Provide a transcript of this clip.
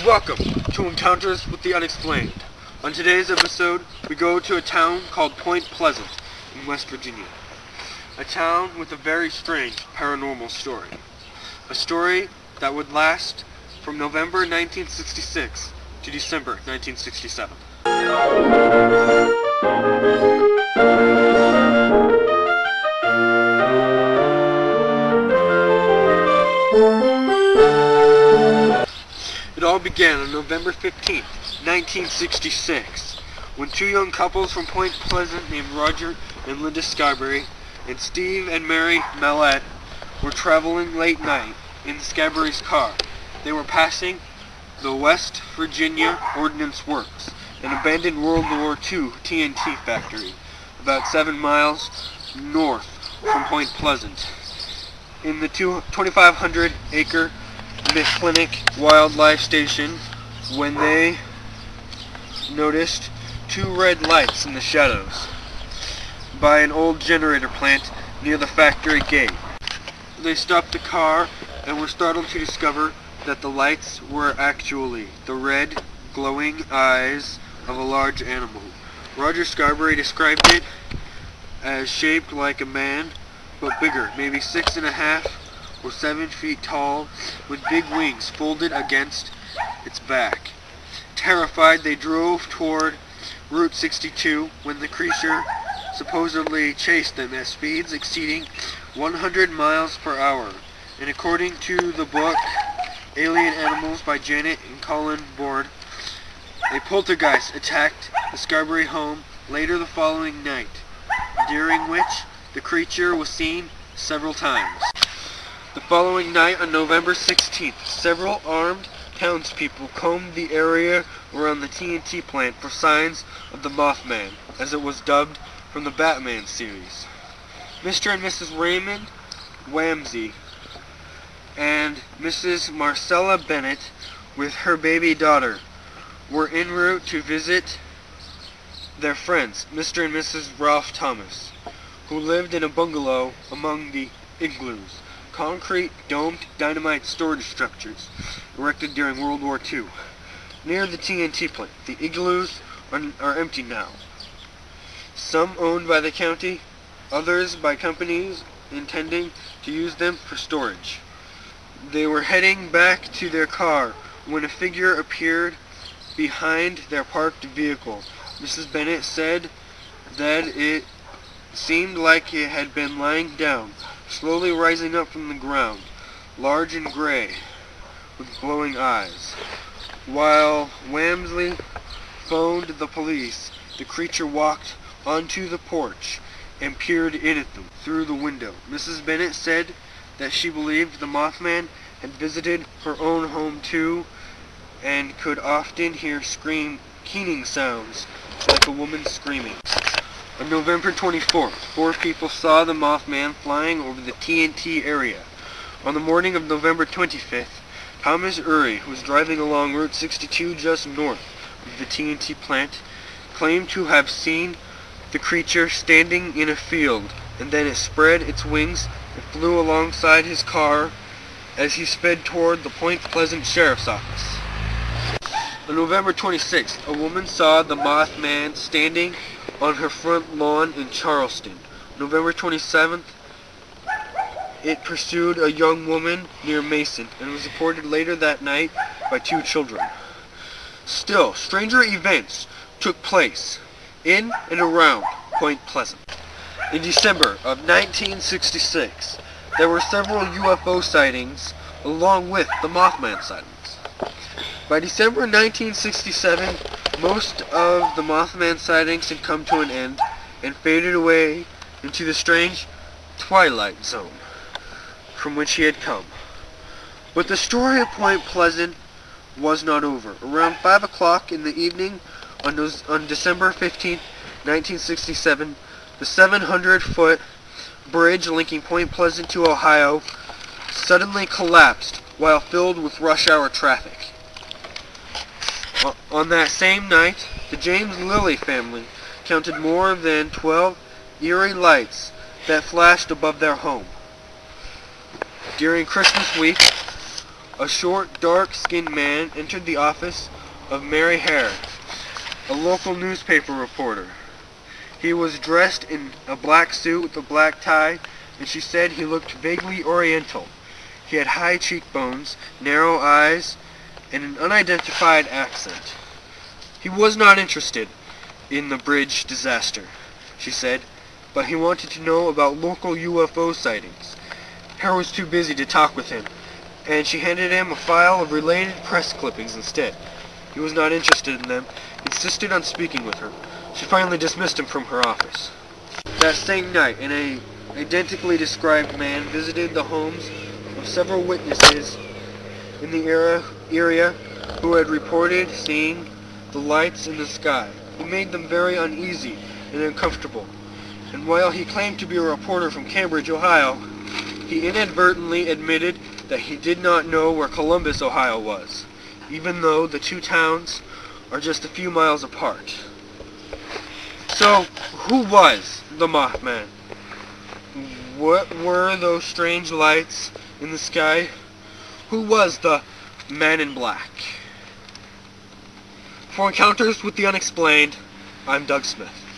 Welcome to Encounters with the Unexplained. On today's episode, we go to a town called Point Pleasant in West Virginia. A town with a very strange paranormal story. A story that would last from November 1966 to December 1967. It all began on November 15th, 1966, when two young couples from Point Pleasant named Roger and Linda Scarberry and Steve and Mary Mallette were traveling late night in Scarberry's car. They were passing the West Virginia Ordnance Works, an abandoned World War II TNT factory, about 7 miles north from Point Pleasant. In the 2,500-acre McClintic Wildlife Station, when they noticed two red lights in the shadows by an old generator plant near the factory gate. They stopped the car and were startled to discover that the lights were actually the red, glowing eyes of a large animal. Roger Scarberry described it as shaped like a man, but bigger, maybe 6.5 or 7 feet tall, with big wings folded against its back. Terrified, they drove toward Route 62 when the creature supposedly chased them at speeds exceeding 100 miles per hour. And according to the book Alien Animals by Janet and Colin Board, a poltergeist attacked the Scarberry home later the following night, during which the creature was seen several times. The following night, on November 16th, several armed townspeople combed the area around the TNT plant for signs of the Mothman, as it was dubbed from the Batman series. Mr. and Mrs. Raymond Wamsey and Mrs. Marcella Bennett, with her baby daughter, were en route to visit their friends, Mr. and Mrs. Ralph Thomas, who lived in a bungalow among the igloos, concrete domed dynamite storage structures erected during World War II near the TNT plant. The igloos are empty now, some owned by the county, others by companies intending to use them for storage. They were heading back to their car when a figure appeared behind their parked vehicle. Mrs. Bennett said that it seemed like it had been lying down, slowly rising up from the ground, large and gray, with glowing eyes. While Wamsley phoned the police, the creature walked onto the porch and peered in at them through the window. Mrs. Bennett said that she believed the Mothman had visited her own home too, and could often hear keening sounds like a woman screaming. On November 24th, 4 people saw the Mothman flying over the TNT area. On the morning of November 25th, Thomas Urey, who was driving along Route 62 just north of the TNT plant, claimed to have seen the creature standing in a field, and then it spread its wings and flew alongside his car as he sped toward the Point Pleasant Sheriff's Office. On November 26th, a woman saw the Mothman standing on her front lawn in Charleston. November 27th, it pursued a young woman near Mason and was reported later that night by 2 children. Still, stranger events took place in and around Point Pleasant. In December of 1966, there were several UFO sightings along with the Mothman sightings. By December 1967, most of the Mothman sightings had come to an end and faded away into the strange twilight zone from which he had come. But the story of Point Pleasant was not over. Around 5 o'clock in the evening on December 15, 1967, the 700-foot bridge linking Point Pleasant to Ohio suddenly collapsed while filled with rush hour traffic. On that same night, the James Lilly family counted more than 12 eerie lights that flashed above their home. During Christmas week a short, dark-skinned man entered the office of Mary Hare, a local newspaper reporter. He was dressed in a black suit with a black tie, and she said he looked vaguely oriental. He had high cheekbones, narrow eyes, and an unidentified accent. He was not interested in the bridge disaster, she said, but he wanted to know about local UFO sightings. Hare was too busy to talk with him, and she handed him a file of related press clippings instead. He was not interested in them, insisted on speaking with her. She finally dismissed him from her office. That same night, an identically described man visited the homes of several witnesses in the area who had reported seeing the lights in the sky. He made them very uneasy and uncomfortable, and while he claimed to be a reporter from Cambridge, Ohio, he inadvertently admitted that he did not know where Columbus, Ohio was, even though the two towns are just a few miles apart. So, who was the Mothman? What were those strange lights in the sky? Who was the Man in Black? For Encounters with the Unexplained, I'm Doug Smith.